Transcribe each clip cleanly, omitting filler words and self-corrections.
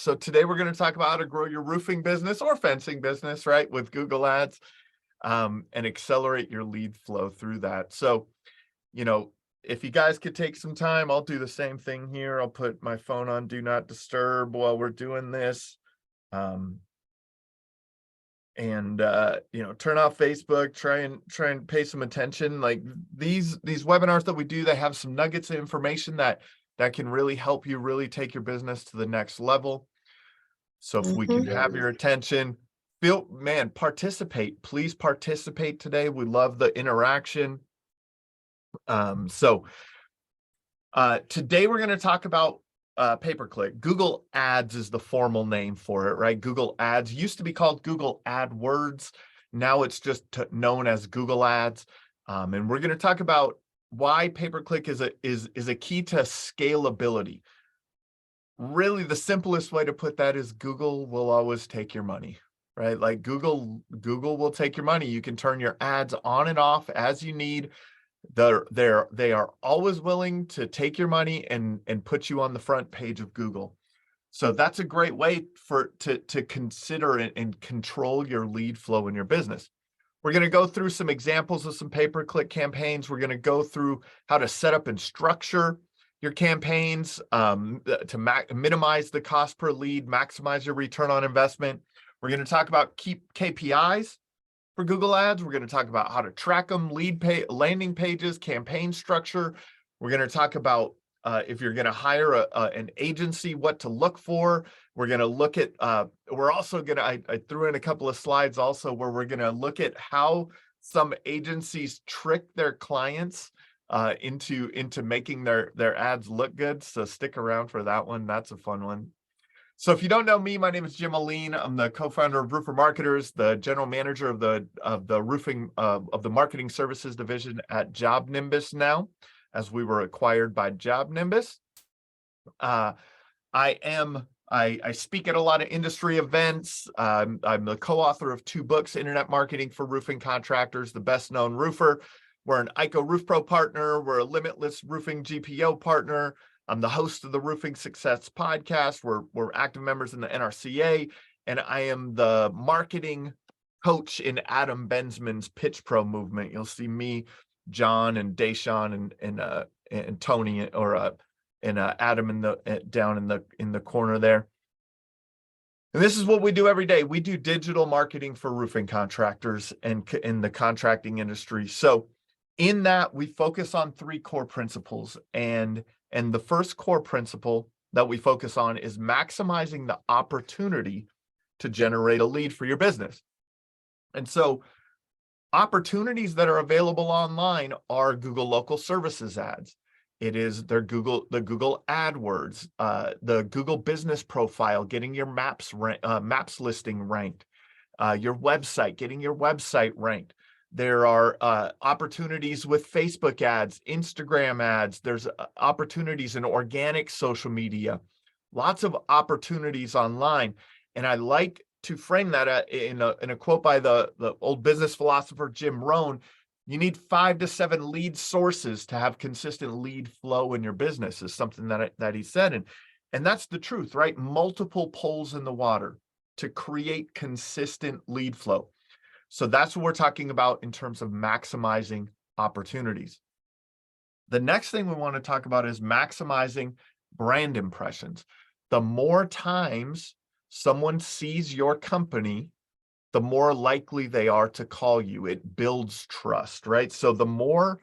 So today we're going to talk about how to grow your roofing business or fencing business, right, with Google Ads, and accelerate your lead flow through that. So, if you guys could take some time, I'll do the same thing here. I'll put my phone on Do Not Disturb while we're doing this. Turn off Facebook, try and pay some attention. Like these webinars that we do, they have some nuggets of information that can really help you really take your business to the next level. So if we can have your attention, participate. Please participate today. We love the interaction. Today we're going to talk about pay-per-click. Google Ads is the formal name for it, right? Google Ads used to be called Google AdWords. Now it's just known as Google Ads. And we're going to talk about why pay-per-click is a key to scalability. Really, the simplest way to put that is Google will always take your money, right? Like Google will take your money. You can turn your ads on and off as you need. They are always willing to take your money and put you on the front page of Google. So that's a great way to consider and control your lead flow in your business. We're going to go through some examples of some pay-per-click campaigns. We're going to go through how to set up and structure your campaigns to minimize the cost per lead, maximize your return on investment. We're going to talk about key KPIs for Google Ads. We're going to talk about how to track them, landing pages, campaign structure. We're going to talk about if you're going to hire an agency, what to look for. We're going to look at, we're also going to, I threw in a couple of slides also where we're going to look at how some agencies trick their clients into making their ads look good. So stick around for that one. That's a fun one. So if you don't know me, my name is Jim Aline. I'm the co-founder of Roofer Marketers, the general manager of the roofing of the marketing services division at Job Nimbus now, as we were acquired by Job Nimbus. I speak at a lot of industry events. I'm the co-author of 2 books, Internet Marketing for Roofing Contractors, The Best Known Roofer. We're an ICO Roof Pro partner. We're a Limitless Roofing GPO partner. I'm the host of the Roofing Success podcast. We're active members in the NRCA, and I am the marketing coach in Adam Bensman's Pitch Pro movement. You'll see me, John, and Deshaun, and Tony, and Adam down in the corner there. And this is what we do every day. We do digital marketing for roofing contractors and in the contracting industry. So in that, we focus on 3 core principles. And the first core principle that we focus on is maximizing the opportunity to generate a lead for your business. And so opportunities that are available online are Google Local Services ads. It is the Google AdWords, the Google Business Profile, getting your maps listing ranked, your website, getting your website ranked. There are opportunities with Facebook ads, Instagram ads. There's opportunities in organic social media, lots of opportunities online. And I like to frame that in a quote by the old business philosopher Jim Rohn. You need 5 to 7 lead sources to have consistent lead flow in your business, is something that he said. And that's the truth, right? Multiple poles in the water to create consistent lead flow. So that's what we're talking about in terms of maximizing opportunities. The next thing we want to talk about is maximizing brand impressions. The more times someone sees your company, the more likely they are to call you. It builds trust, right? So the more,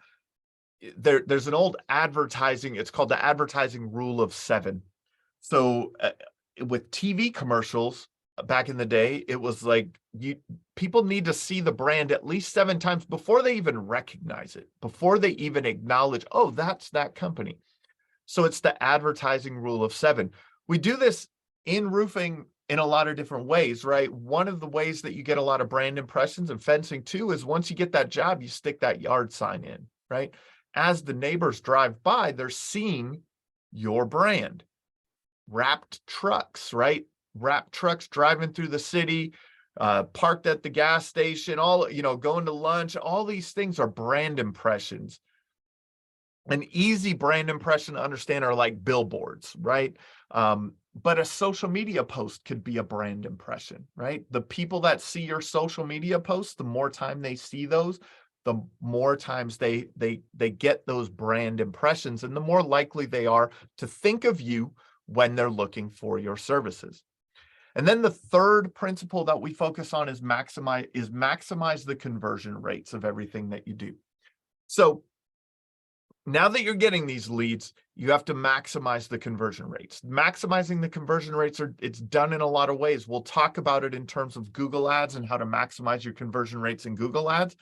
there's an old advertising, it's called the advertising rule of 7. So with TV commercials, back in the day, it was like people need to see the brand at least 7 times before they even recognize it, before they even acknowledge, oh, that's that company. So it's the advertising rule of 7. We do this in roofing in a lot of different ways, right? One of the ways that you get a lot of brand impressions and fencing too is once you get that job, you stick that yard sign in, right? As the neighbors drive by, they're seeing your brand. Wrapped trucks, right? Wrapped trucks driving through the city, parked at the gas station, going to lunch. All these things are brand impressions. An easy brand impression to understand are like billboards, right? but a social media post could be a brand impression, right? The people that see your social media posts, the more time they see those, the more times they get those brand impressions, and the more likely they are to think of you when they're looking for your services. And then the third principle that we focus on is maximize the conversion rates of everything that you do. So now that you're getting these leads, you have to maximize the conversion rates. Maximizing the conversion rates it's done in a lot of ways. We'll talk about it in terms of Google Ads and how to maximize your conversion rates in Google Ads.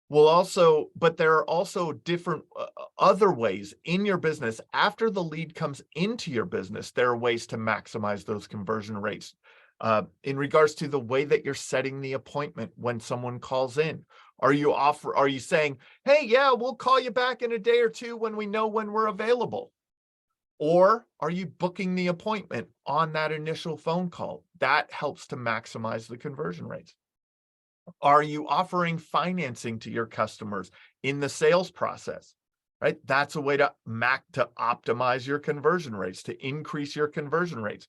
But there are also different other ways in your business. After the lead comes into your business, there are ways to maximize those conversion rates. In regards to the way that you're setting the appointment when someone calls in. Are you saying, hey, yeah, we'll call you back in a day or two when we know when we're available? Or are you booking the appointment on that initial phone call? That helps to maximize the conversion rates. Are you offering financing to your customers in the sales process? Right? That's a way to optimize your conversion rates, to increase your conversion rates.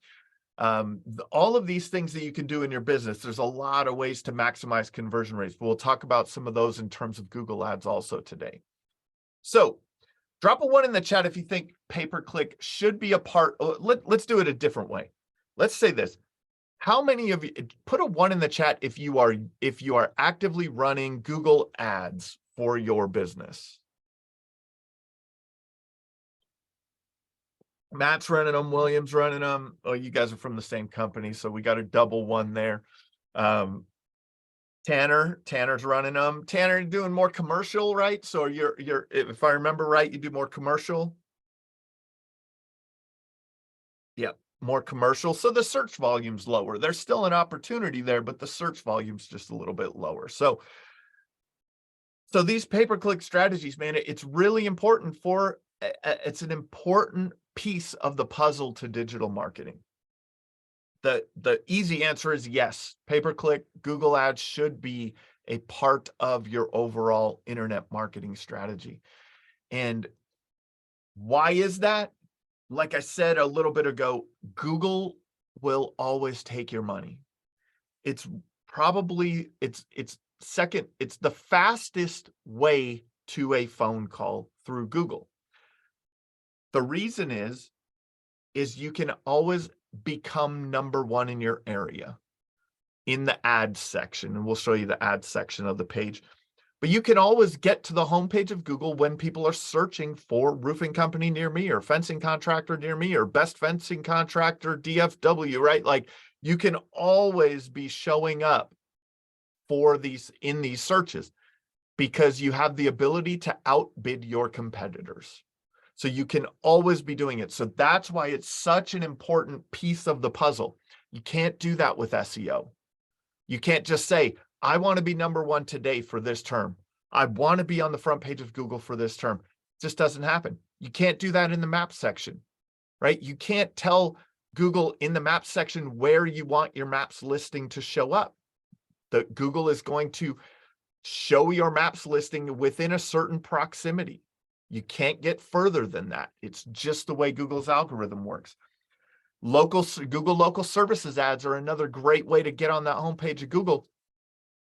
All of these things that you can do in your business, there's a lot of ways to maximize conversion rates. But we'll talk about some of those in terms of Google Ads also today. So drop a 1 in the chat if you think pay-per-click should be a part. Let's do it a different way. Let's say this. How many of you, put a 1 in the chat if you are actively running Google Ads for your business? Matt's running them, William's running them. Oh, you guys are from the same company, so we got a double 1 there. Tanner's running them. Tanner, you're doing more commercial, right? So you're if I remember right, you do more commercial. Yep, more commercial. So the search volume's lower. There's still an opportunity there, but the search volume's just a little bit lower. So these pay-per-click strategies, man, it's really important it's an important piece of the puzzle to digital marketing. The easy answer is yes. Pay-per-click, Google Ads should be a part of your overall internet marketing strategy. And why is that? Like I said a little bit ago, Google will always take your money. It's the fastest way to a phone call through Google. The reason is you can always become number 1 in your area in the ads section. And we'll show you the ads section of the page. But you can always get to the homepage of Google when people are searching for roofing company near me, or fencing contractor near me, or best fencing contractor DFW, right? Like, you can always be showing up in these searches because you have the ability to outbid your competitors. So you can always be doing it. So that's why it's such an important piece of the puzzle. You can't do that with SEO. You can't just say, I want to be number 1 today for this term. I want to be on the front page of Google for this term. It just doesn't happen. You can't do that in the map section, right? You can't tell Google in the map section where you want your maps listing to show up. Google is going to show your maps listing within a certain proximity. You can't get further than that. It's just the way Google's algorithm works. Google local services ads are another great way to get on that homepage of Google,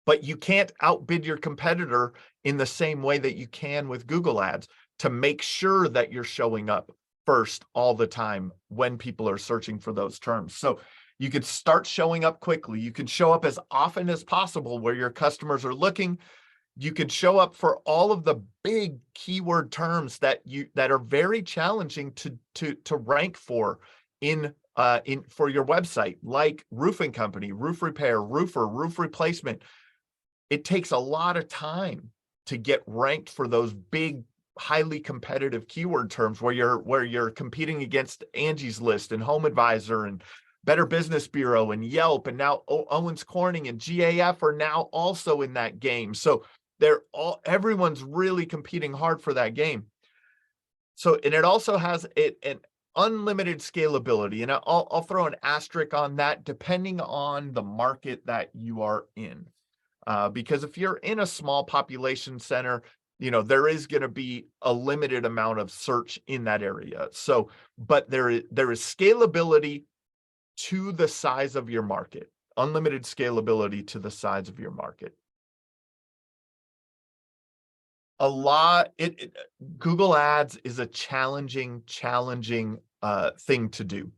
but you can't outbid your competitor in the same way that you can with Google Ads to make sure that you're showing up first all the time when people are searching for those terms. So you could start showing up quickly. You can show up as often as possible where your customers are looking. You could show up for all of the big keyword terms that are very challenging to rank for for your website, like roofing company, roof repair, roofer, roof replacement. It takes a lot of time to get ranked for those big, highly competitive keyword terms where you're competing against Angie's List and Home Advisor and Better Business Bureau and Yelp, and now Owens Corning and GAF are now also in that game. So everyone's really competing hard for that game. So, and it also has an unlimited scalability. And I'll throw an asterisk on that depending on the market that you are in. Because if you're in a small population center, there is going to be a limited amount of search in that area. So, but there is scalability to the size of your market. Unlimited scalability to the size of your market. Google Ads is a challenging thing to do.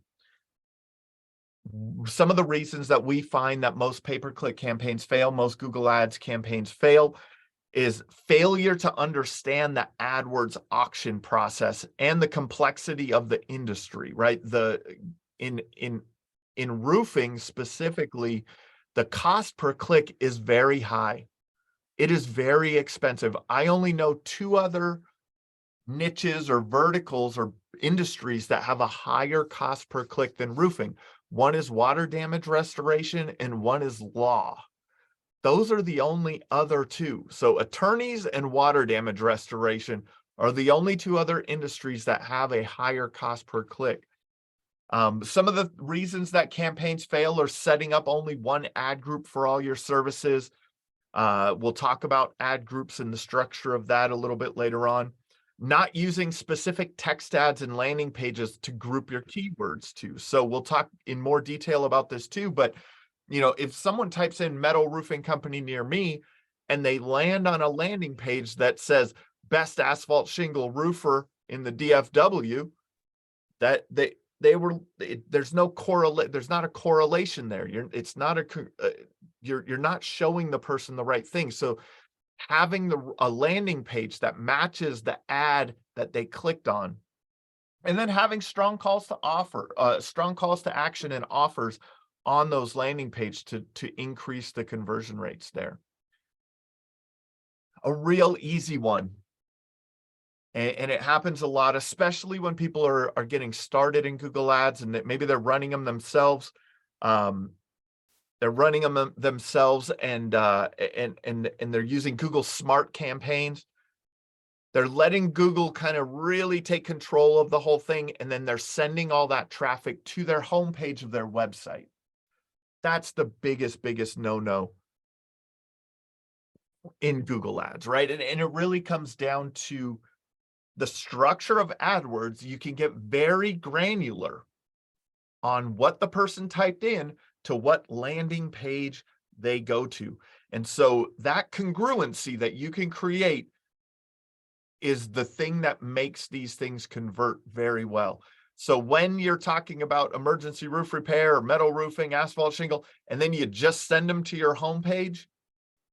Some of the reasons that we find that most pay-per-click campaigns fail, most Google Ads campaigns fail, is failure to understand the AdWords auction process and the complexity of the industry, right? In roofing specifically, the cost per click is very high. It is very expensive. I only know 2 other niches or verticals or industries that have a higher cost per click than roofing. One is water damage restoration and one is law. Those are the only other 2. So attorneys and water damage restoration are the only 2 other industries that have a higher cost per click. Some of the reasons that campaigns fail are setting up only one ad group for all your services. We'll talk about ad groups and the structure of that a little bit later on. Not using specific text ads and landing pages to group your keywords to. So we'll talk in more detail about this too, but if someone types in metal roofing company near me and they land on a landing page that says best asphalt shingle roofer in the DFW, that there's no correlate, there's not a correlation there. You're not showing the person the right thing. So having a landing page that matches the ad that they clicked on, and then having strong calls to action and offers on those landing pages to increase the conversion rates there. A real easy one, and it happens a lot, especially when people are getting started in Google Ads and that maybe they're running them themselves. And they're using Google Smart campaigns. They're letting Google kind of really take control of the whole thing, and then they're sending all that traffic to their homepage of their website. That's the biggest no-no in Google Ads, right? And it really comes down to the structure of AdWords. You can get very granular on what the person typed in to what landing page they go to. And so that congruency that you can create is the thing that makes these things convert very well. So when you're talking about emergency roof repair or metal roofing, asphalt shingle, and then you just send them to your homepage,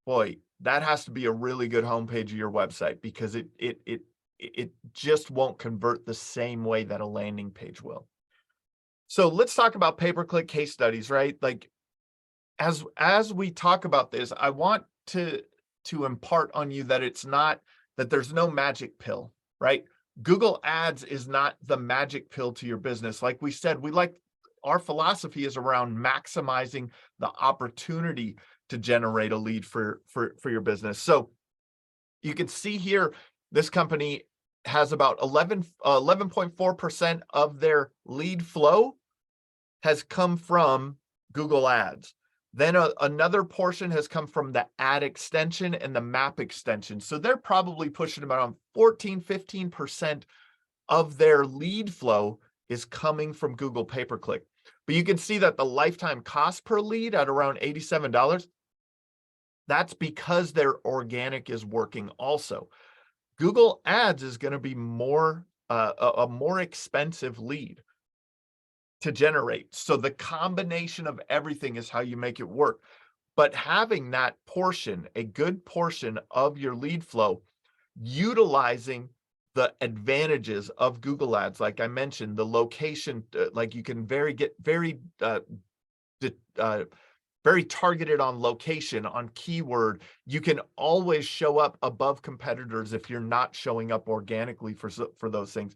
boy, that has to be a really good homepage of your website, because it just won't convert the same way that a landing page will. So let's talk about pay-per-click case studies, right? Like as we talk about this, I want to impart on you that there's no magic pill, right? Google Ads is not the magic pill to your business. Like we said, our philosophy is around maximizing the opportunity to generate a lead for your business. So you can see here, this company has about 11.4% of their lead flow has come from Google Ads. Then another portion has come from the ad extension and the map extension. So they're probably pushing about 14-15% of their lead flow is coming from Google pay-per-click. But you can see that the lifetime cost per lead at around $87, that's because their organic is working also. Google Ads is going to be a more expensive lead to generate. So the combination of everything is how you make it work. But having that portion, a good portion of your lead flow, utilizing the advantages of Google Ads, like I mentioned, the location, like you can get very targeted on location, on keyword. You can always show up above competitors if you're not showing up organically for those things.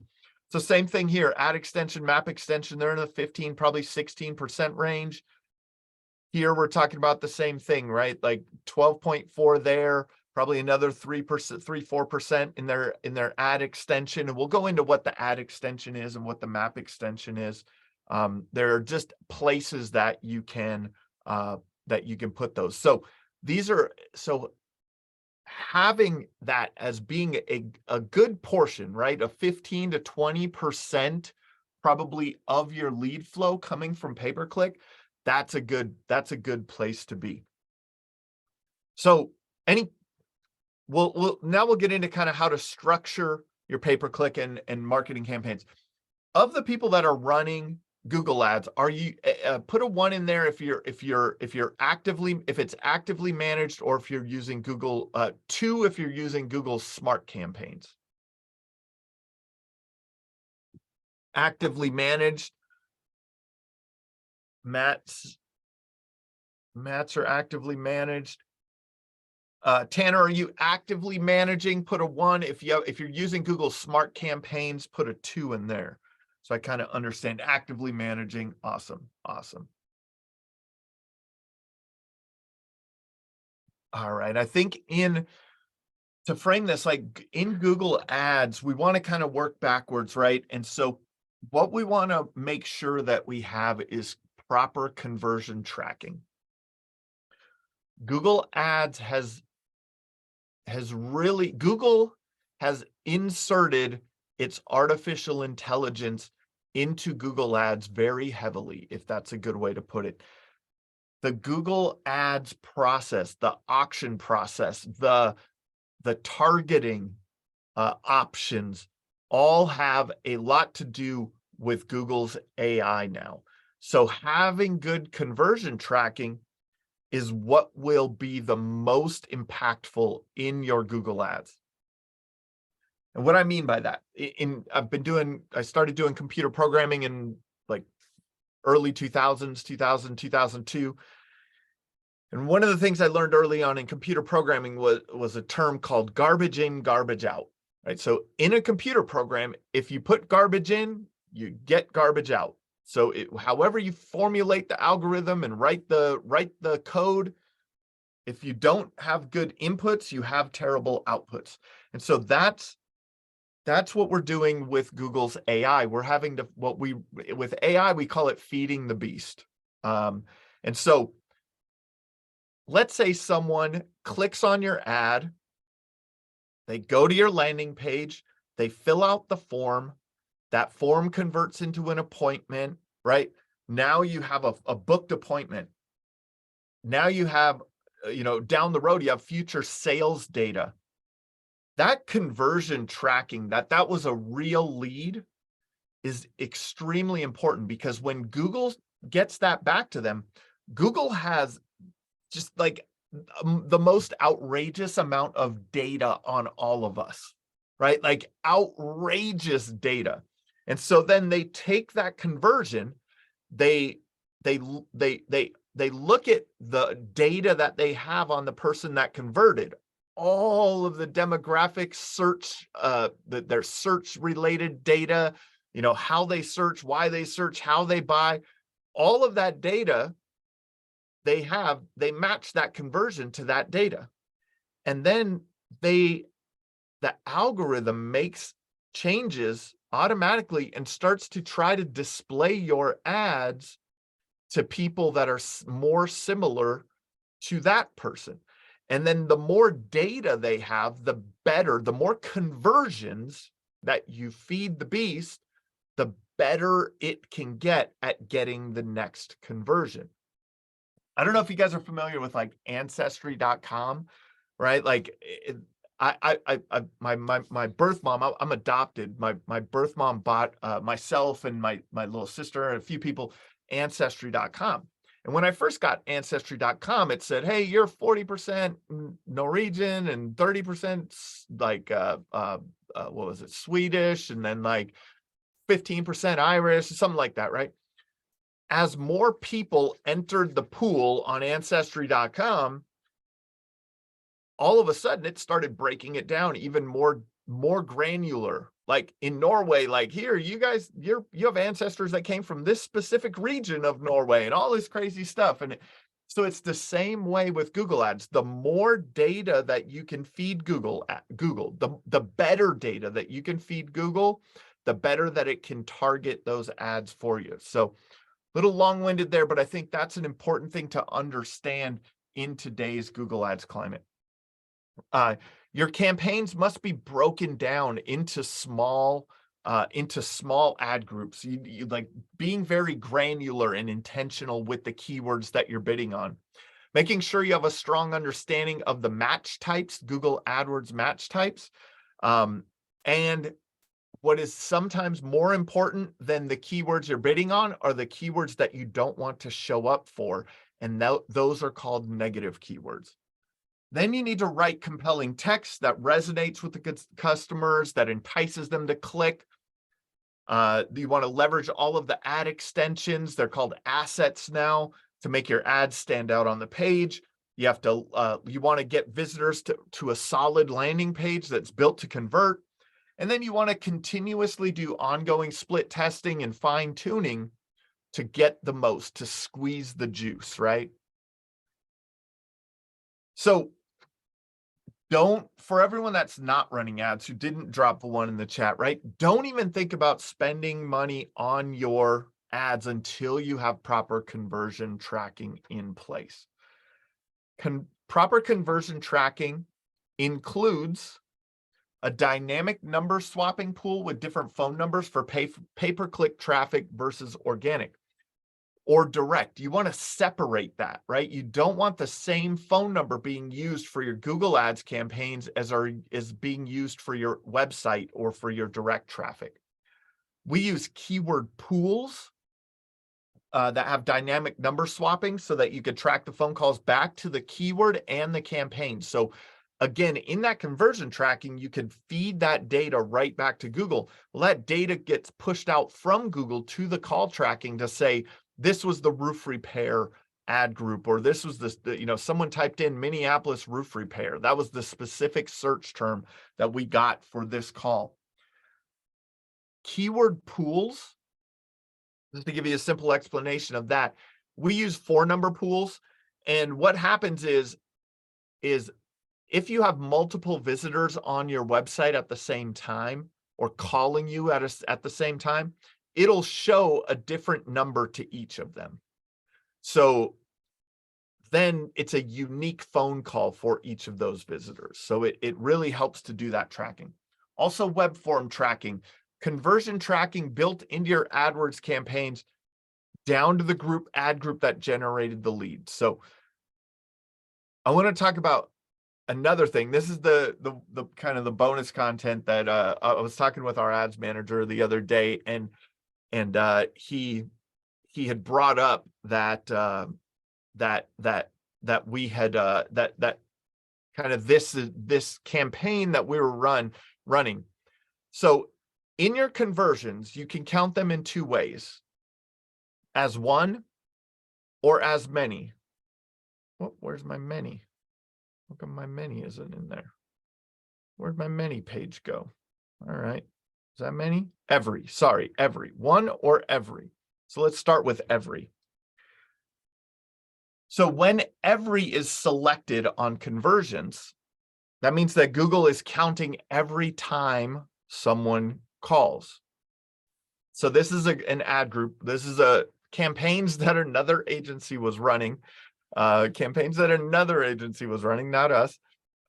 So same thing here, ad extension, map extension, they're in the 15, probably 16% range. Here we're talking about the same thing, right? Like 12.4 there, probably another 4% in their ad extension. And we'll go into what the ad extension is and what the map extension is. There are just places that you can put those. So having that as being a good portion, right? A 15 to 20% probably of your lead flow coming from pay-per-click, that's a good place to be. So we'll get into kind of how to structure your pay-per-click and marketing campaigns. Of the people that are running Google Ads, are you put a 1 in there if it's actively managed, or if you're using Google, 2 if you're using Google Smart Campaigns. Actively managed. Matt's are actively managed. Tanner, are you actively managing? Put a 1. If you're using Google Smart Campaigns, put a 2 in there. So I kind of understand actively managing. Awesome. All right. I think to frame this, like in Google Ads, we want to kind of work backwards, right? And so what we want to make sure that we have is proper conversion tracking. Google Ads Google has inserted its artificial intelligence into Google Ads very heavily, if that's a good way to put it. The Google Ads process, the auction process, the targeting options all have a lot to do with Google's AI now. So having good conversion tracking is what will be the most impactful in your Google Ads. And what I mean by that, I started doing computer programming in like early 2000s, 2002. And one of the things I learned early on in computer programming was a term called garbage in, garbage out, right? So in a computer program, if you put garbage in, you get garbage out. So however you formulate the algorithm and write the code, if you don't have good inputs, you have terrible outputs. And so that's what we're doing with Google's AI. We're having to, with AI, we call it feeding the beast. And so let's say someone clicks on your ad, they go to your landing page, they fill out the form, that form converts into an appointment, right? Now you have a booked appointment. Now you have, down the road, you have future sales data. That conversion tracking, that was a real lead, is extremely important, because when Google gets that back to them, Google has just like the most outrageous amount of data on all of us, right? Like outrageous data. And so then they take that conversion, they look at the data that they have on the person that converted, all of the demographic search, their search related data, how they search, why they search, how they buy, all of that data they match that conversion to that data. And then the algorithm makes changes automatically and starts to try to display your ads to people that are more similar to that person. And then the more data they have, the better, the more conversions that you feed the beast, the better it can get at getting the next conversion. I don't know if you guys are familiar with like ancestry.com, right? Like my birth mom, I'm adopted. My birth mom bought myself and my little sister and a few people ancestry.com. And when I first got ancestry.com, it said, hey, you're 40% Norwegian and 30% like what was it, Swedish, and then like 15% Irish, something like that, right? As more people entered the pool on Ancestry.com, all of a sudden it started breaking it down even more granular. Like in Norway, like here, you guys, you have ancestors that came from this specific region of Norway and all this crazy stuff. And so it's the same way with Google Ads. The more data that you can feed Google, the better data that you can feed Google, the better that it can target those ads for you. So little long-winded there, but I think that's an important thing to understand in today's Google Ads climate. Your campaigns must be broken down into small into small ad groups. You like being very granular and intentional with the keywords that you're bidding on. Making sure you have a strong understanding of the match types, Google AdWords match types. And what is sometimes more important than the keywords you're bidding on are the keywords that you don't want to show up for. And those are called negative keywords. Then you need to write compelling text that resonates with the customers, that entices them to click. You want to leverage all of the ad extensions. They're called assets now to make your ads stand out on the page. You have to, you want to get visitors to a solid landing page that's built to convert. And then you want to continuously do ongoing split testing and fine tuning to get the most, to squeeze the juice, right? So for everyone that's not running ads, who didn't drop the one in the chat, right? Don't even think about spending money on your ads until you have proper conversion tracking in place. Proper conversion tracking includes a dynamic number swapping pool with different phone numbers for pay-per-click traffic versus organic or direct. You want to separate that, right? You don't want the same phone number being used for your Google Ads campaigns as is being used for your website or for your direct traffic. We use keyword pools that have dynamic number swapping so that you could track the phone calls back to the keyword and the campaign. So again, in that conversion tracking, you can feed that data right back to Google. Well, that data gets pushed out from Google to the call tracking to say, this was the roof repair ad group, or this was someone typed in Minneapolis roof repair. That was the specific search term that we got for this call. Keyword pools, just to give you a simple explanation of that, we use 4-number pools. And what happens is if you have multiple visitors on your website at the same time or calling you at the same time, it'll show a different number to each of them. So then it's a unique phone call for each of those visitors. So it really helps to do that tracking. Also, web form tracking, conversion tracking built into your AdWords campaigns down to the ad group that generated the lead. So I want to talk about another thing. This is the kind of the bonus content that I was talking with our ads manager the other day, and he had brought up that we had that kind of this campaign that we were running. So in your conversions, you can count them in 2 ways: as one or as many. Where's my many? How come my many isn't in there? Where'd my many page go? All right. Is that many? Every. Sorry, every. One or every. So let's start with every. So when every is selected on conversions, that means that Google is counting every time someone calls. So this is an ad group. This is campaigns that another agency was running. Not us.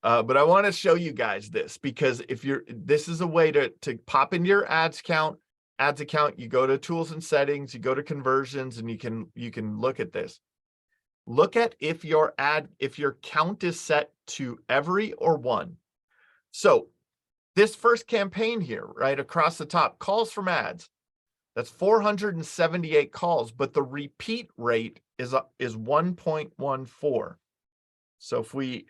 But I want to show you guys this, because this is a way to pop into your ads account, you go to tools and settings, you go to conversions, and you can look at this. Look at if your count is set to every or one. So this first campaign here, right across the top, calls from ads. That's 478 calls, but the repeat rate is 1.14.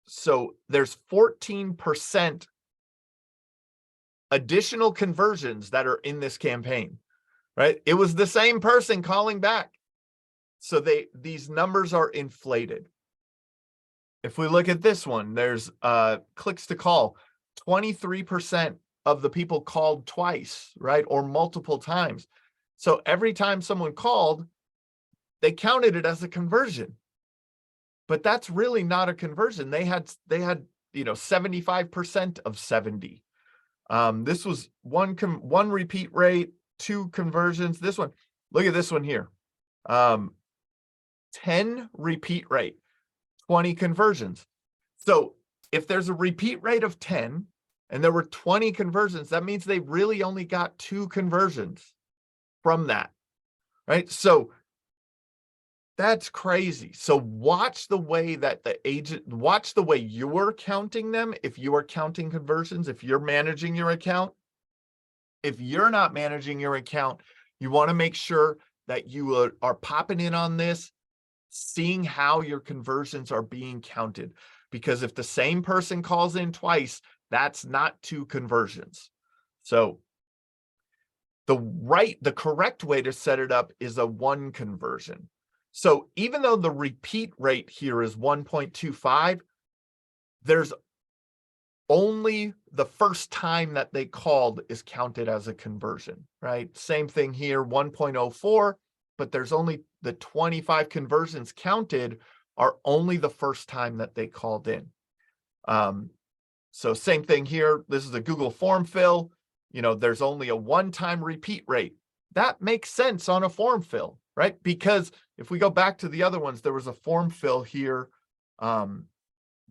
So there's 14% additional conversions that are in this campaign, right? It was the same person calling back. So these numbers are inflated. If we look at this one, there's clicks to call. 23% of the people called twice, right? Or multiple times. So every time someone called, they counted it as a conversion. But that's really not a conversion. They had 75% of 70. This was one repeat rate, 2 conversions. This one, look at this one here. 10 repeat rate, 20 conversions. So if there's a repeat rate of 10 and there were 20 conversions, that means they really only got 2 conversions from that, right? So that's crazy. So watch the way that watch the way you're counting them. If you are counting conversions, if you're managing your account, if you're not managing your account, you want to make sure that you are popping in on this, seeing how your conversions are being counted. Because if the same person calls in twice, that's not 2 conversions. So the correct way to set it up is a 1 conversion. So even though the repeat rate here is 1.25, there's only the first time that they called is counted as a conversion, right? Same thing here, 1.04, but there's only the 25 conversions counted are only the first time that they called in. So same thing here. This is a Google form fill. There's only a one-time repeat rate. That makes sense on a form fill, right? Because if we go back to the other ones, there was a form fill here.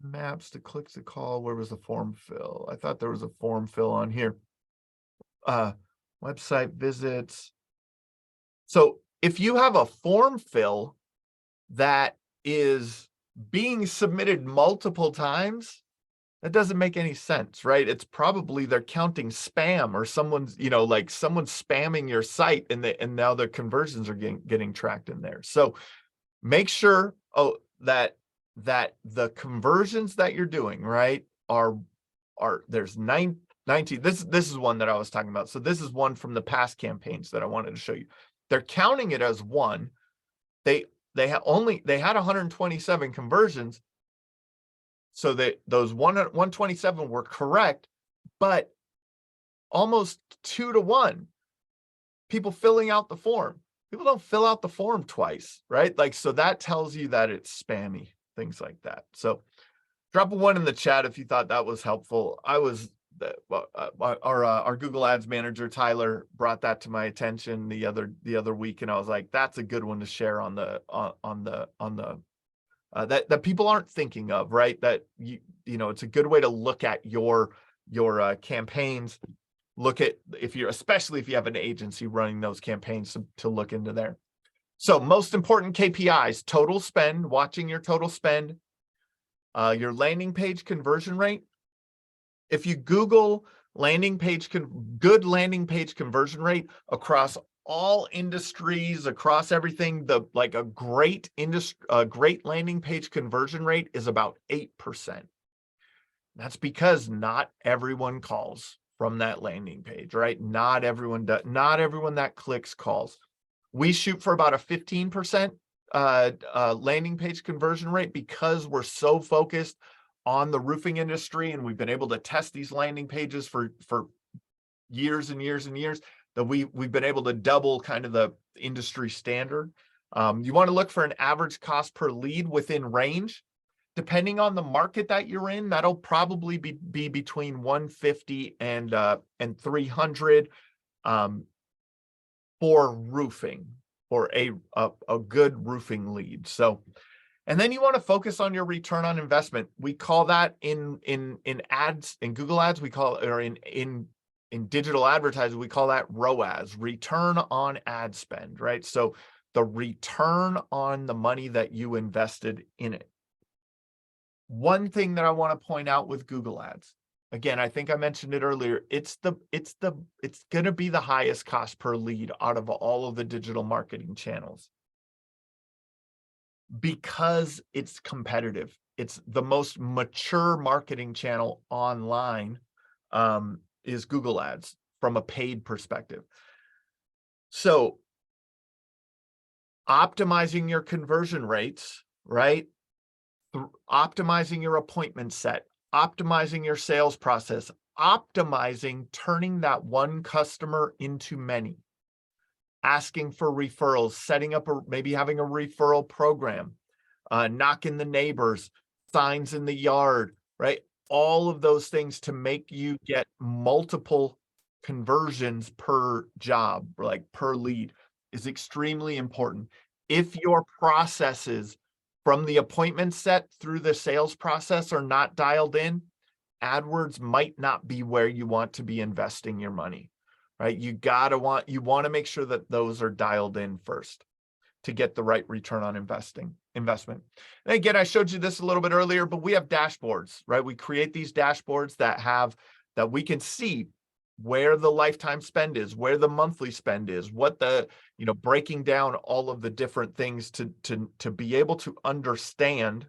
Maps to clicks to call. Where was the form fill? I thought there was a form fill on here. Website visits. So if you have a form fill that is being submitted multiple times, that doesn't make any sense, right? It's probably they're counting spam, or someone's, someone's spamming your site, and now their conversions are getting tracked in there. So make sure that the conversions that you're doing, right, are there's 19. This is one that I was talking about. So this is one from the past campaigns that I wanted to show you. They're counting it as 1. They had 127 conversions. So those 127 were correct, but almost 2 to 1 people filling out the form. People don't fill out the form twice, right? So that tells you that it's spammy, things like that. So drop a 1 in the chat if you thought that was helpful. Our Google Ads manager, Tyler, brought that to my attention the other week, and I was like, that's a good one to share on the that people aren't thinking of, right? That it's a good way to look at your campaigns. Look at especially if you have an agency running those campaigns, to look into there. So most important KPIs: total spend, watching your total spend, your landing page conversion rate. If you Google good landing page conversion rate across all industries, across everything, a great landing page conversion rate is about 8%. That's because not everyone calls from that landing page, right? Not everyone that clicks calls. We shoot for about a 15% landing page conversion rate because we're so focused on the roofing industry, and we've been able to test these landing pages for years and years and years, that we've been able to double kind of the industry standard. You want to look for an average cost per lead within range. Depending on the market that you're in, that'll probably be between 150 and 300 for roofing, for a good roofing lead. So, and then you want to focus on your return on investment. We call that in ads, in Google Ads, we call it, or in digital advertising, we call that ROAS, return on ad spend, right? So the return on the money that you invested in it. One thing that I want to point out with Google Ads, again, I think I mentioned it earlier, it's going to be the highest cost per lead out of all of the digital marketing channels, because it's competitive. It's the most mature marketing channel online, is Google Ads from a paid perspective. So optimizing your conversion rates, right? Optimizing your appointment set, optimizing your sales process, optimizing turning that one customer into many, asking for referrals, setting up maybe having a referral program, knocking the neighbors, signs in the yard, right? All of those things to make you get multiple conversions per job, like per lead, is extremely important. If your processes from the appointment set through the sales process are not dialed in, AdWords might not be where you want to be investing your money, right? You want to make sure that those are dialed in first to get the right return on investment. And again, I showed you this a little bit earlier, but we have dashboards, right? We create these dashboards that we can see where the lifetime spend is, where the monthly spend is, what the, breaking down all of the different things to be able to understand,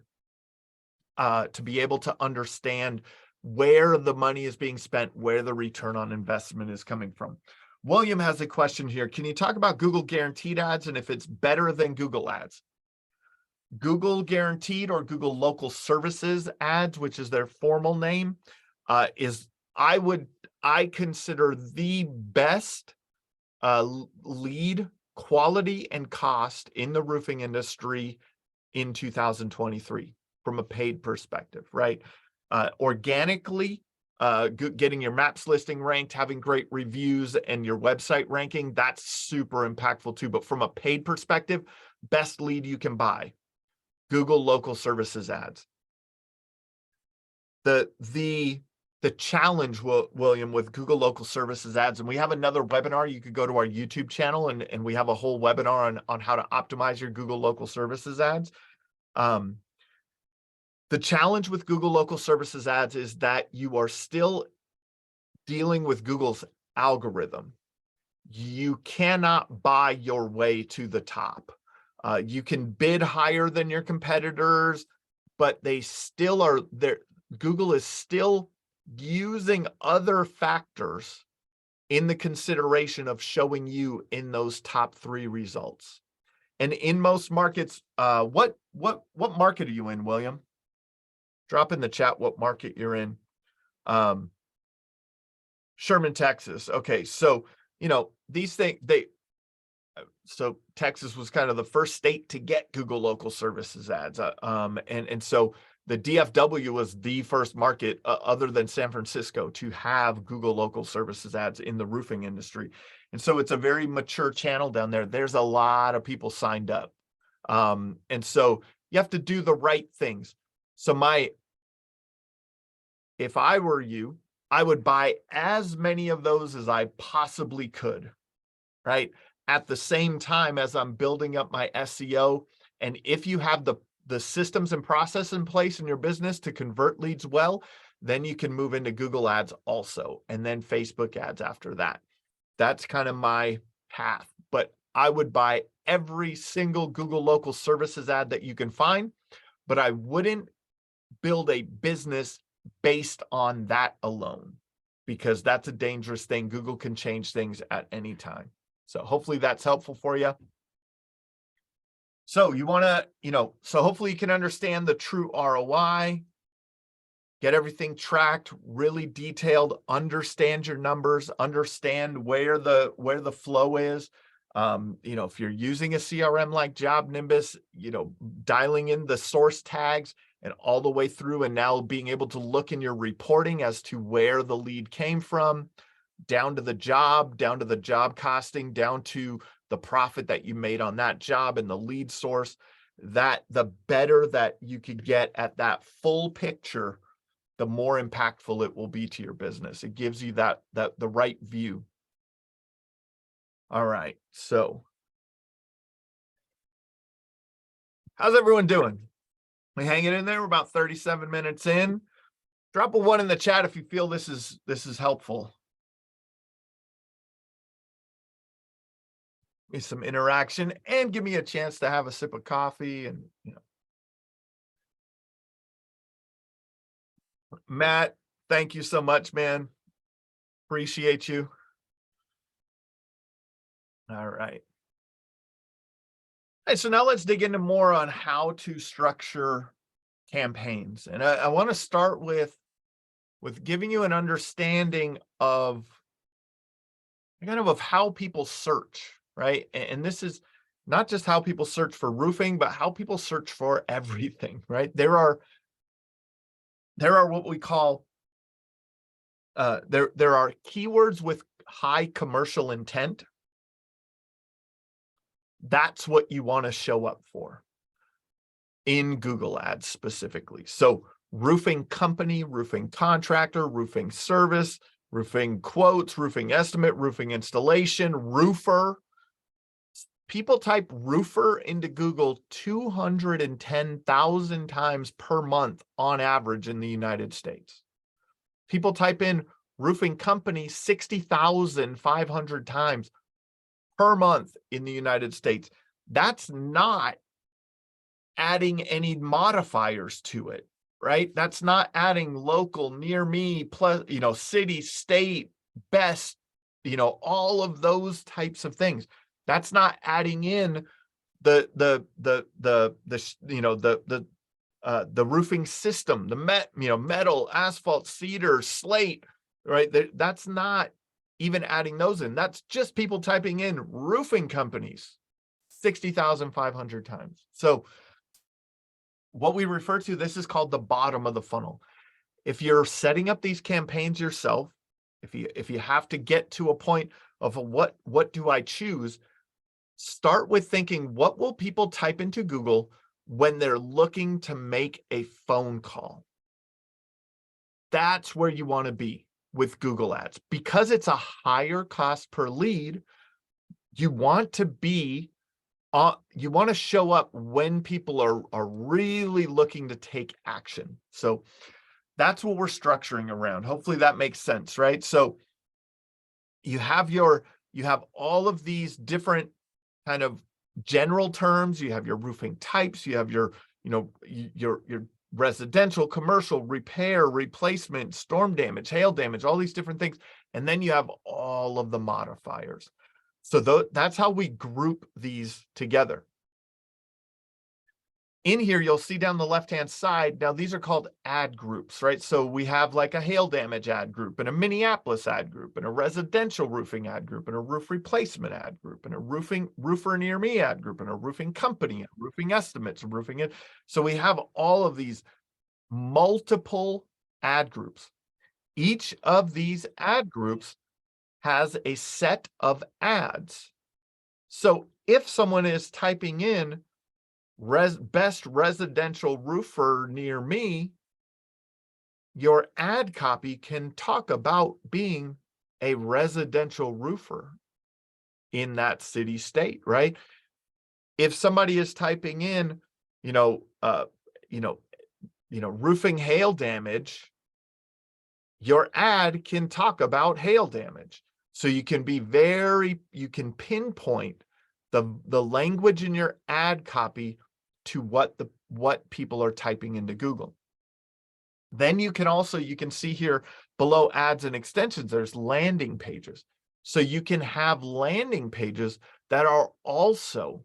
where the money is being spent, where the return on investment is coming from. William has a question here. Can you talk about Google Guaranteed Ads and if it's better than Google Ads? Google Guaranteed or Google Local Services Ads, which is their formal name, I consider the best lead quality and cost in the roofing industry in 2023 from a paid perspective, right? Organically, getting your maps listing ranked, having great reviews, and your website ranking, that's super impactful too. But from a paid perspective, best lead you can buy, Google Local Services Ads. The challenge, William, with Google Local Services Ads, and we have another webinar. You could go to our YouTube channel, and we have a whole webinar on how to optimize your Google Local Services Ads. The challenge with Google Local Services Ads is that you are still dealing with Google's algorithm. You cannot buy your way to the top. You can bid higher than your competitors, but they still are there. Google is still using other factors in the consideration of showing you in those top 3 results. And in most markets, what market are you in, William? Drop in the chat what market you're in. Sherman, Texas. Okay, so these things, so Texas was kind of the first state to get Google Local Services Ads, and so the DFW was the first market other than San Francisco to have Google Local Services Ads in the roofing industry. And so it's a very mature channel down there. There's a lot of people signed up. And so you have to do the right things. So if I were you, I would buy as many of those as I possibly could, right? At the same time as I'm building up my SEO. And if you have the systems and process in place in your business to convert leads well, then you can move into Google Ads also, and then Facebook ads after that. That's kind of my path. But I would buy every single Google Local Services ad that you can find, but I wouldn't build a business based on that alone, because that's a dangerous thing. Google can change things at any time. So hopefully that's helpful for you. So you want to, so hopefully you can understand the true ROI, get everything tracked, really detailed, understand your numbers, understand where the flow is. If you're using a CRM like Job Nimbus, dialing in the source tags and all the way through, and now being able to look in your reporting as to where the lead came from, down to the job costing, down to the profit that you made on that job and the lead source, that the better that you could get at that full picture, the more impactful it will be to your business. It gives you the right view. All right, so how's everyone doing? We hanging in there? We're about 37 minutes in. Drop a 1 in the chat if you feel this is helpful. Me some interaction and give me a chance to have a sip of coffee. And Matt, thank you so much, man. Appreciate you. All right. So now let's dig into more on how to structure campaigns. And I want to start with giving you an understanding of how people search, right? And this is not just how people search for roofing, but how people search for everything, right? There are what we call, there are keywords with high commercial intent. That's what you want to show up for in Google Ads specifically. So roofing company, roofing contractor, roofing service, roofing quotes, roofing estimate, roofing installation, roofer. People type roofer into Google 210,000 times per month on average in the United States. People type in roofing company 60,500 times per month in the United States. That's not adding any modifiers to it, right? That's not adding local, near me, plus, city, state, best, all of those types of things. That's not adding in the roofing system, the metal, asphalt, cedar, slate, right? That's not even adding those in. That's just people typing in roofing companies 60,500 times. So what we refer to, this is called the bottom of the funnel. If you're setting up these campaigns yourself, if you have to get to a point of what do I choose, start with thinking, what will people type into Google when they're looking to make a phone call? That's where you want to be with Google Ads. Because it's a higher cost per lead, you want to be you want to show up when people are really looking to take action. So that's what we're structuring around. Hopefully that makes sense, right? So you have all of these different kind of general terms. You have your roofing types, you have your residential, commercial, repair, replacement, storm damage, hail damage, all these different things. And then you have all of the modifiers. So that's how we group these together. In here, you'll see down the left-hand side, now these are called ad groups, right? So we have like a hail damage ad group, and a Minneapolis ad group, and a residential roofing ad group, and a roof replacement ad group, and a roofer near me ad group, and a roofing company, roofing estimates, roofing it. So we have all of these multiple ad groups. Each of these ad groups has a set of ads. So if someone is typing in best residential roofer near me, your ad copy can talk about being a residential roofer in that city, state, right? If somebody is typing in, roofing hail damage, your ad can talk about hail damage. So you can pinpoint the language in your ad copy to what people are typing into Google. Then you can see here below ads and extensions, there's landing pages. So you can have landing pages that are also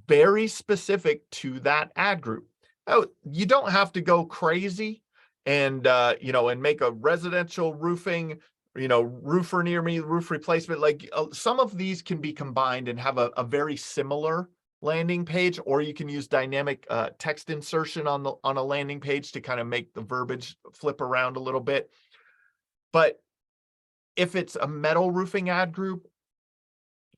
very specific to that ad group. Oh, you don't have to go crazy and make a residential roofing, roofer near me, roof replacement. Like some of these can be combined and have a very similar landing page, or you can use dynamic text insertion on a landing page to kind of make the verbiage flip around a little bit. But if it's a metal roofing ad group,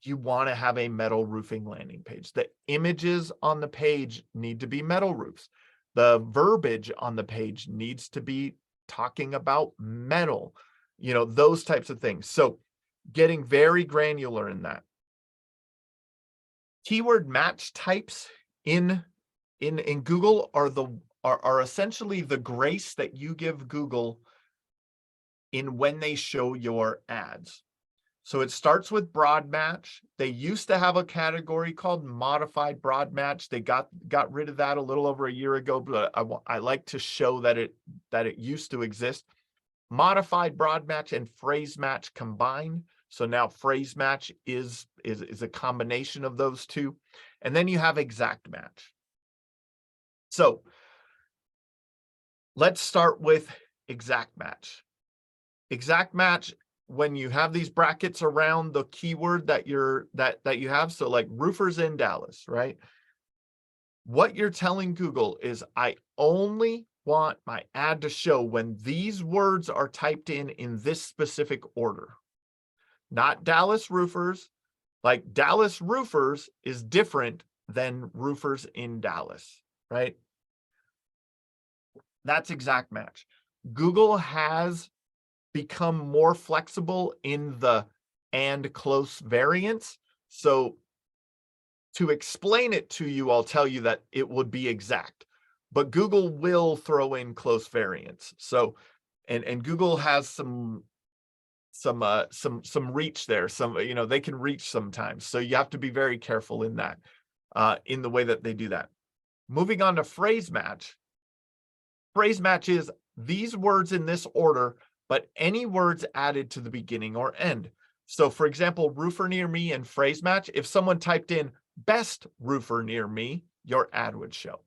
you want to have a metal roofing landing page. The images on the page need to be metal roofs. The verbiage on the page needs to be talking about metal, those types of things. So getting very granular in that. Keyword match types in Google are essentially the grace that you give Google in when they show your ads. So it starts with broad match. They used to have a category called modified broad match. They got rid of that a little over a year ago, but I like to show that it used to exist. Modified broad match and phrase match combined. So now phrase match is a combination of those two. And then you have exact match. So let's start with exact match. Exact match, when you have these brackets around the keyword that you have, so like roofers in Dallas, right? What you're telling Google is, I only want my ad to show when these words are typed in this specific order. Not Dallas roofers. Like Dallas roofers is different than roofers in Dallas, right? That's exact match. Google has become more flexible in the and close variants. So to explain it to you, I'll tell you that it would be exact, but Google will throw in close variants. So, and Google has some reach there. They can reach sometimes. So you have to be very careful in that, in the way that they do that. Moving on to phrase match. Phrase match is these words in this order, but any words added to the beginning or end. So for example, roofer near me and phrase match, if someone typed in best roofer near me, your ad would show.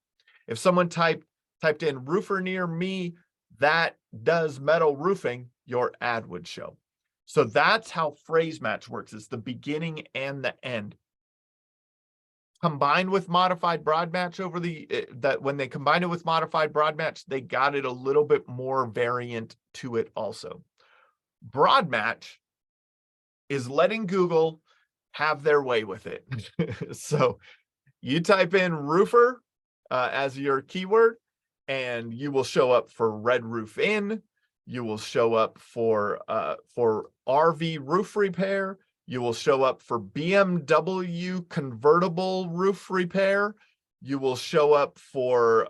If someone typed in roofer near me that does metal roofing, your ad would show. So that's how phrase match works. It's the beginning and the end. Combined with modified broad match when they combined it with modified broad match, they got it a little bit more variant to it also. Broad match is letting Google have their way with it. So you type in roofer as your keyword, and you will show up for red roof in. You will show up for RV roof repair. You will show up for BMW convertible roof repair. You will show up for,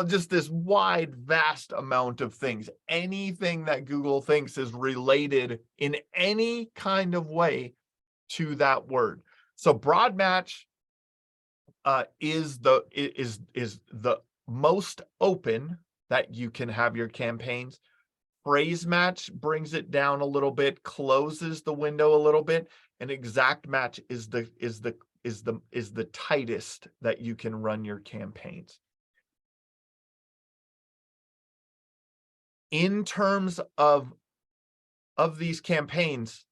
just this wide, vast amount of things. Anything that Google thinks is related in any kind of way to that word. So broad match is the most open that you can have your campaigns. Phrase match brings it down a little bit, closes the window a little bit, and exact match is the tightest that you can run your campaigns. In terms of these campaigns,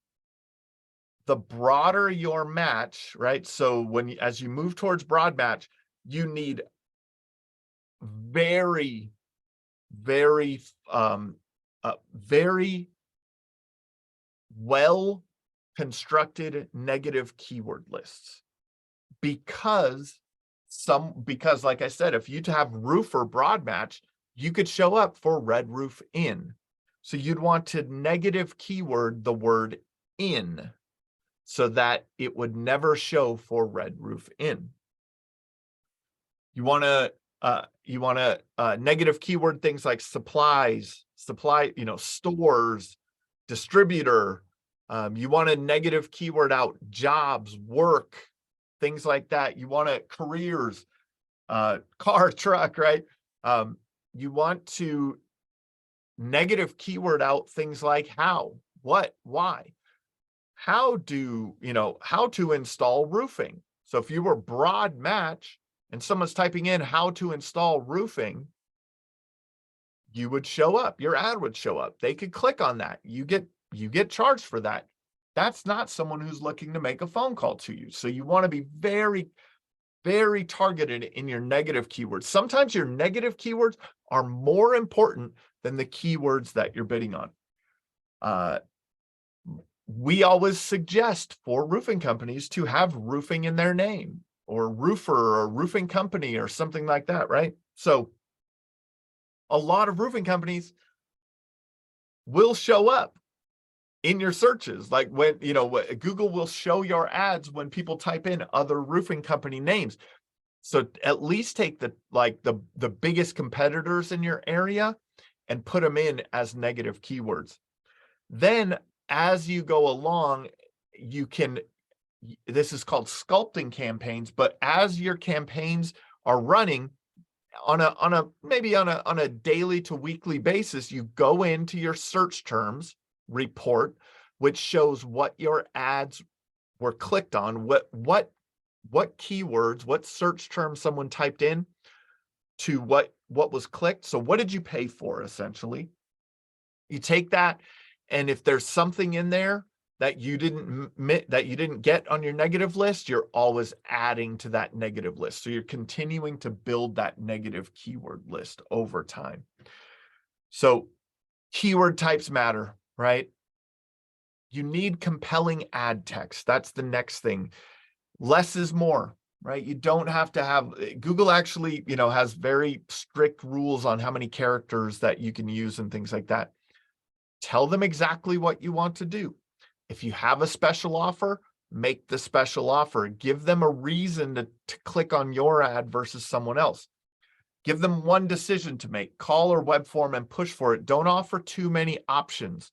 the broader your match, right? So as you move towards broad match, you need very, very well constructed negative keyword lists, because like I said, if you have roofer broad match, you could show up for red roof in. So you'd want to negative keyword the word in so that it would never show for red roof in. You want to negative keyword things like stores, distributor. You want to negative keyword out jobs, work, things like that. You want to careers, car, truck, right? You want to negative keyword out things like how, what, why. How to install roofing. So if you were broad match and someone's typing in how to install roofing, you would show up, your ad would show up. They could click on that. You get charged for that. That's not someone who's looking to make a phone call to you. So you want to be very, very targeted in your negative keywords. Sometimes your negative keywords are more important than the keywords that you're bidding on. We always suggest for roofing companies to have roofing in their name, or roofer or roofing company or something like that, right? So a lot of roofing companies will show up in your searches. Like when, Google will show your ads when people type in other roofing company names. So at least take the biggest competitors in your area and put them in as negative keywords. Then as you go along, this is called sculpting campaigns, but as your campaigns are running on a daily to weekly basis, you go into your search terms report, which shows what your ads were clicked on, what keywords, what search terms someone typed in to what was clicked. So what did you pay for, essentially? You take that, and if there's something in there that you didn't get on your negative list, you're always adding to that negative list. So you're continuing to build that negative keyword list over time. So keyword types matter, right? You need compelling ad text. That's the next thing. Less is more. right? You don't have to have, Google actually, has very strict rules on how many characters that you can use and things like that. Tell them exactly what you want to do. If you have a special offer, make the special offer. Give them a reason to click on your ad versus someone else. Give them one decision to make, call or web form and push for it. Don't offer too many options.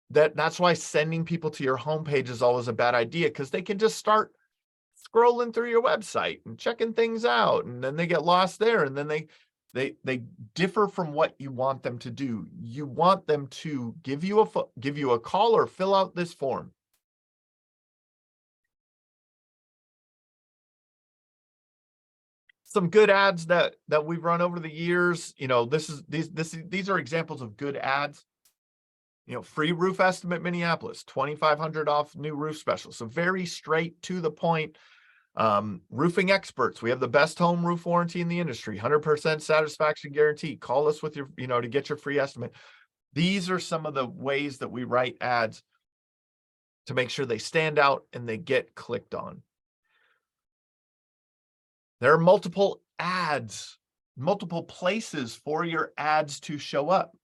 That's why sending people to your homepage is always a bad idea, because they can just start scrolling through your website and checking things out, and then they get lost there, and then they differ from what you want them to do. You want them to give you a call or fill out this form. Some good ads that we've run over the years, these are examples of good ads. Free roof estimate Minneapolis, 2,500 off new roof special. So very straight to the point. Roofing experts, we have the best home roof warranty in the industry, 100% satisfaction guarantee. Call us with your, to get your free estimate. These are some of the ways that we write ads to make sure they stand out and they get clicked on. There are multiple ads, multiple places for your ads to show up.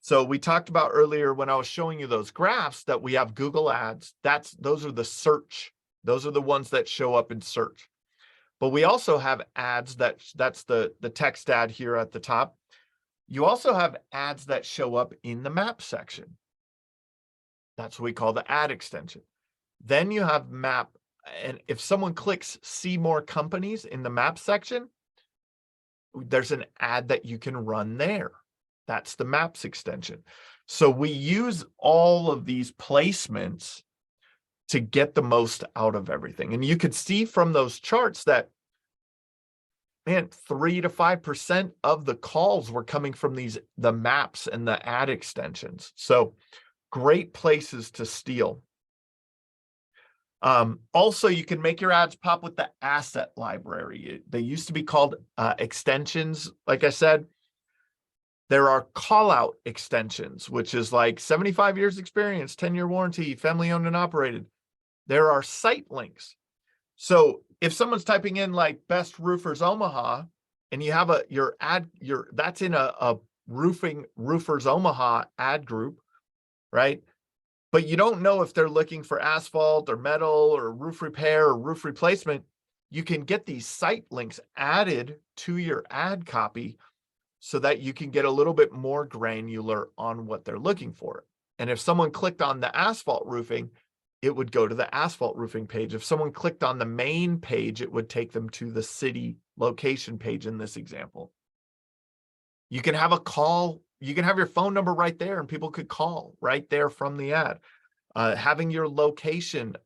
So we talked about earlier when I was showing you those graphs that we have Google ads. Those are the search. Those are the ones that show up in search. But we also have ads that's the text ad here at the top. You also have ads that show up in the map section. That's what we call the ad extension. Then you have map. And if someone clicks see more companies in the map section, there's an ad that you can run there. That's the maps extension. So we use all of these placements to get the most out of everything. And you could see from those charts that, man, 3 to 5% of the calls were coming from the maps and the ad extensions. So great places to steal. Also, you can make your ads pop with the asset library. They used to be called extensions. Like I said, there are call out extensions, which is like 75 years experience, 10-year warranty, family owned and operated. There are site links. So if someone's typing in like best roofers Omaha, and you have that's in a roofing roofers Omaha ad group, right? But you don't know if they're looking for asphalt or metal or roof repair or roof replacement. You can get these site links added to your ad copy so that you can get a little bit more granular on what they're looking for. And if someone clicked on the asphalt roofing, it would go to the asphalt roofing page. If someone clicked on the main page, it would take them to the city location page in this example. You can have a call. You can have your phone number right there and people could call right there from the ad. Having your location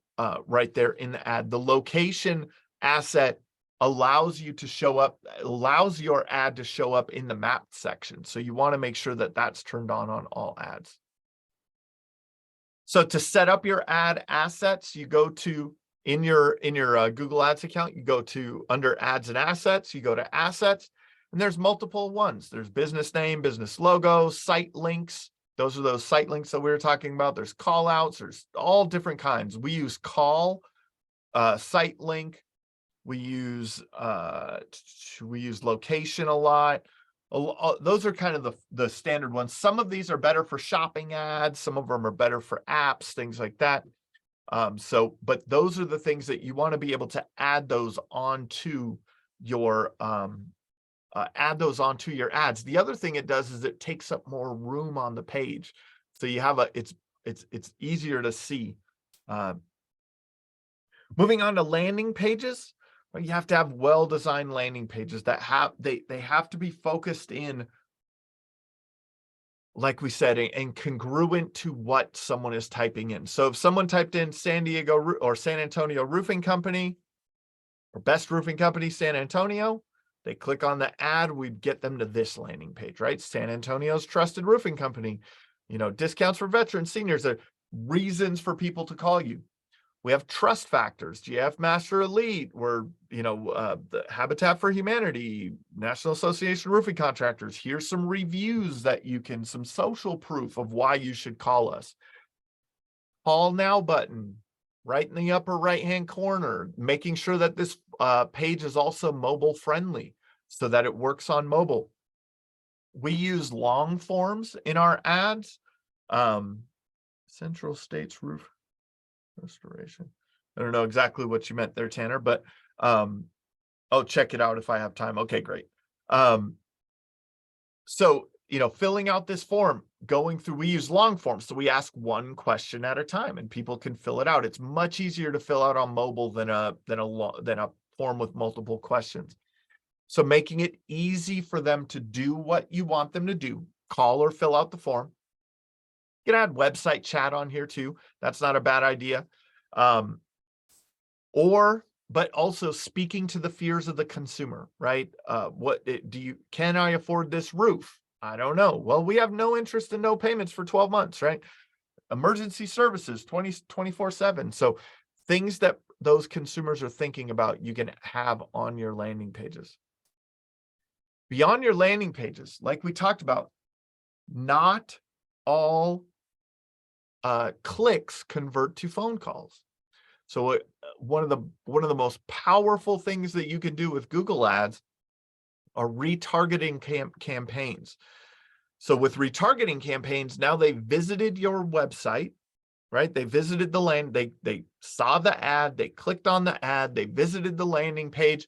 right there in the ad. The location asset allows you to show up, allows your ad to show up in the map section. So you want to make sure that that's turned on all ads. So to set up your ad assets, you go to, in your Google Ads account, you go to under ads and assets, you go to assets, and there's multiple ones. There's business name, business logo, site links. Those are those site links that we were talking about. There's call outs, there's all different kinds. We use call, site link. We use location a lot. Those are kind of the standard ones. Some of these are better for shopping ads. Some of them are better for apps, things like that. But those are the things that you want to be able to add those onto your ads. The other thing it does is it takes up more room on the page. So you have it's easier to see. Moving on to landing pages. You have to have well-designed landing pages that they have to be focused in, like we said, and congruent to what someone is typing in. So if someone typed in San Diego or San Antonio Roofing Company or Best Roofing Company San Antonio, they click on the ad, we'd get them to this landing page, right? San Antonio's trusted roofing company, discounts for veterans, seniors, reasons for people to call you. We have trust factors, GF Master Elite, we're, the Habitat for Humanity, National Association of Roofing Contractors. Here's some reviews that some social proof of why you should call us. Call now button. right in the upper right-hand corner, making sure that this page is also mobile friendly so that it works on mobile. We use long forms in our ads. Central States Roof Restoration. I don't know exactly what you meant there, Tanner, but I'll check it out if I have time. Okay, great. So, filling out this form, going through, we use long forms. So we ask one question at a time and people can fill it out. It's much easier to fill out on mobile than a form with multiple questions. So making it easy for them to do what you want them to do, call or fill out the form. You can add website chat on here too. That's not a bad idea. But also speaking to the fears of the consumer, right? Can I afford this roof? I don't know. Well, we have no interest and no payments for 12 months, right? Emergency services 24/7. So things that those consumers are thinking about, you can have on your landing pages. Beyond your landing pages, like we talked about, not all clicks convert to phone calls. So one of the most powerful things that you can do with Google Ads are retargeting campaigns. So with retargeting campaigns, now they visited your website, right? They visited the land, they saw the ad, they clicked on the ad, they visited the landing page,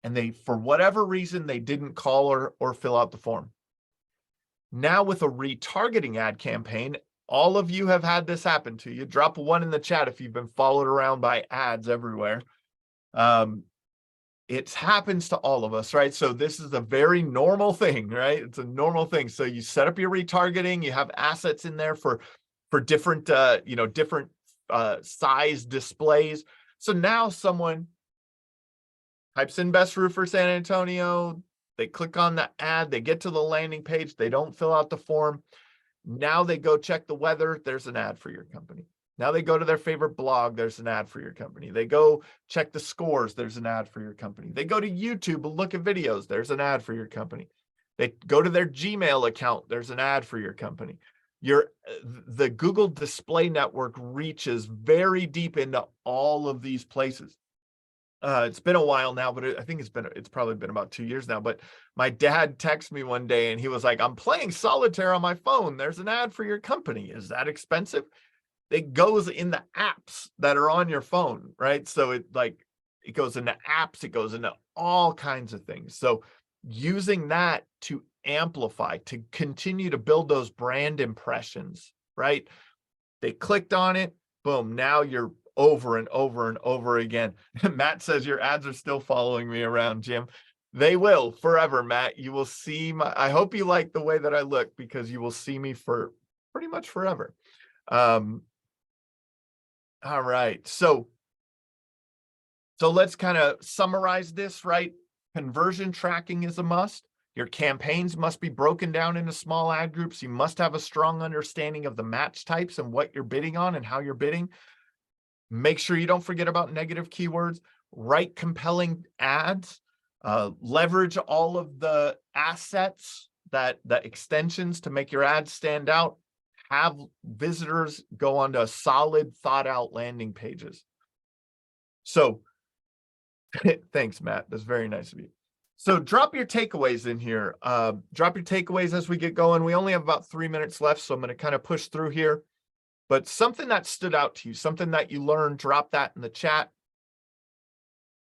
and they, for whatever reason, they didn't call or fill out the form. Now with a retargeting ad campaign, all of you have had this happen to you. Drop a 1 in the chat if you've been followed around by ads everywhere. It happens to all of us, right? So this is a very normal thing, right? It's a normal thing. So you set up your retargeting, you have assets in there for different, different size displays. So now someone types in best roofer San Antonio, they click on the ad, they get to the landing page, they don't fill out the form. Now they go check the weather, there's an ad for your company. Now they go to their favorite blog, there's an ad for your company. They go check the scores, there's an ad for your company. They go to YouTube and look at videos, there's an ad for your company. They go to their Gmail account, there's an ad for your company. The Google Display Network reaches very deep into all of these places. It's been a while now, but I think it's probably been about 2 years now. But my dad texted me one day and he was like, I'm playing solitaire on my phone. There's an ad for your company. Is that expensive? It goes in the apps that are on your phone, right? So it goes into apps, it goes into all kinds of things. So using that to amplify, to continue to build those brand impressions, right? They clicked on it, boom, now you're over and over and over again. Matt says your ads are still following me around, Jim. They will forever, Matt. You will see I hope you like the way that I look, because you will see me for pretty much forever. All right. So let's kind of summarize this, right? Conversion tracking is a must. Your campaigns must be broken down into small ad groups. You must have a strong understanding of the match types and what you're bidding on and how you're bidding. Make sure you don't forget about negative keywords. Write compelling ads. Leverage all of the assets, the extensions to make your ads stand out. Have visitors go onto solid, thought out landing pages. So thanks, Matt. That's very nice of you. So drop your takeaways in here. Drop your takeaways as we get going. We only have about 3 minutes left, so I'm going to kind of push through here. But something that stood out to you, something that you learned, drop that in the chat.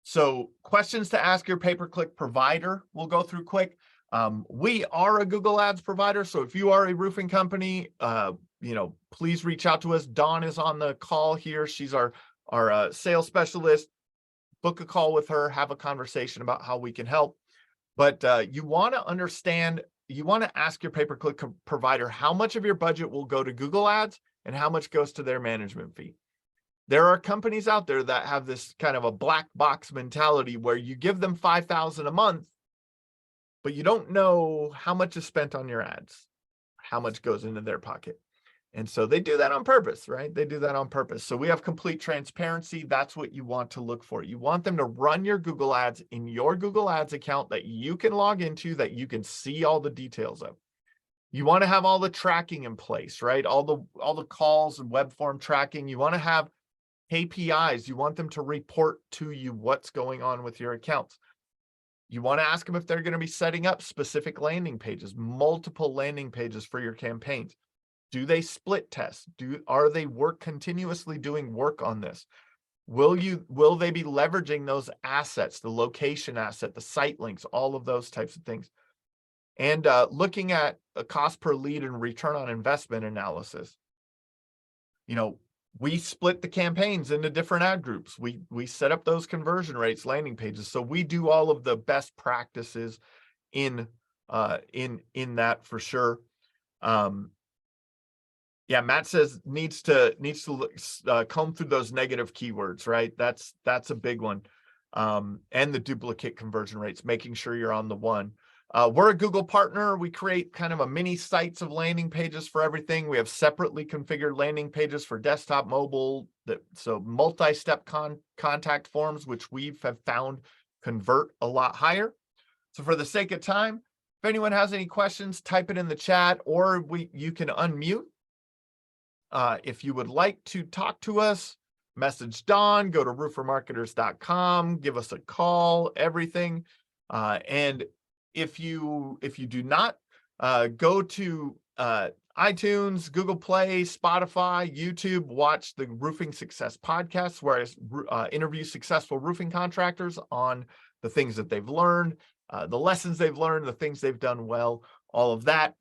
So questions to ask your pay-per-click provider, we'll go through quick. We are a Google Ads provider, so if you are a roofing company, please reach out to us. Dawn is on the call here. She's our sales specialist. Book a call with her, have a conversation about how we can help. But you want to understand, you want to ask your pay-per-click provider how much of your budget will go to Google Ads and how much goes to their management fee. There are companies out there that have this kind of a black box mentality where you give them $5,000 a month, but you don't know how much is spent on your ads, how much goes into their pocket. And so they do that on purpose, right? They do that on purpose. So we have complete transparency. That's what you want to look for. You want them to run your Google Ads in your Google Ads account that you can log into, that you can see all the details of. You want to have all the tracking in place, right? All the calls and web form tracking. You want to have KPIs, you want them to report to you what's going on with your accounts. You want to ask them if they're going to be setting up specific landing pages, multiple landing pages for your campaigns. Do they split test? Are they continuously doing work on this? Will they be leveraging those assets, the location asset, the site links, all of those types of things? And looking at a cost per lead and return on investment analysis. We split the campaigns into different ad groups. We set up those conversion rates, landing pages. So we do all of the best practices in that for sure. Yeah, Matt says needs to comb through those negative keywords, right? That's a big one. And the duplicate conversion rates, making sure you're on the one. We're a Google partner. We create kind of a mini sites of landing pages for everything. We have separately configured landing pages for desktop, mobile, so multi-step contact forms, which we have found convert a lot higher. So for the sake of time, if anyone has any questions, type it in the chat, or you can unmute. If you would like to talk to us, message Don, go to roofermarketers.com, give us a call, everything. And if you do not, go to iTunes, Google Play, Spotify, YouTube, watch the Roofing Success podcast, where I interview successful roofing contractors on the things that they've learned, the lessons they've learned, the things they've done well, all of that.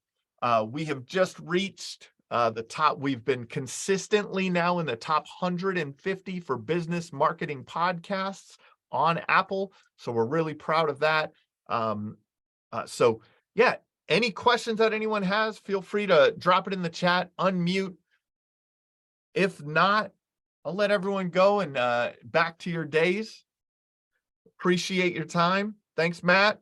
We have just reached the top. We've been consistently now in the top 150 for business marketing podcasts on Apple. So we're really proud of that. So yeah, any questions that anyone has, feel free to drop it in the chat, unmute. If not, I'll let everyone go and back to your days. Appreciate your time. Thanks, Matt.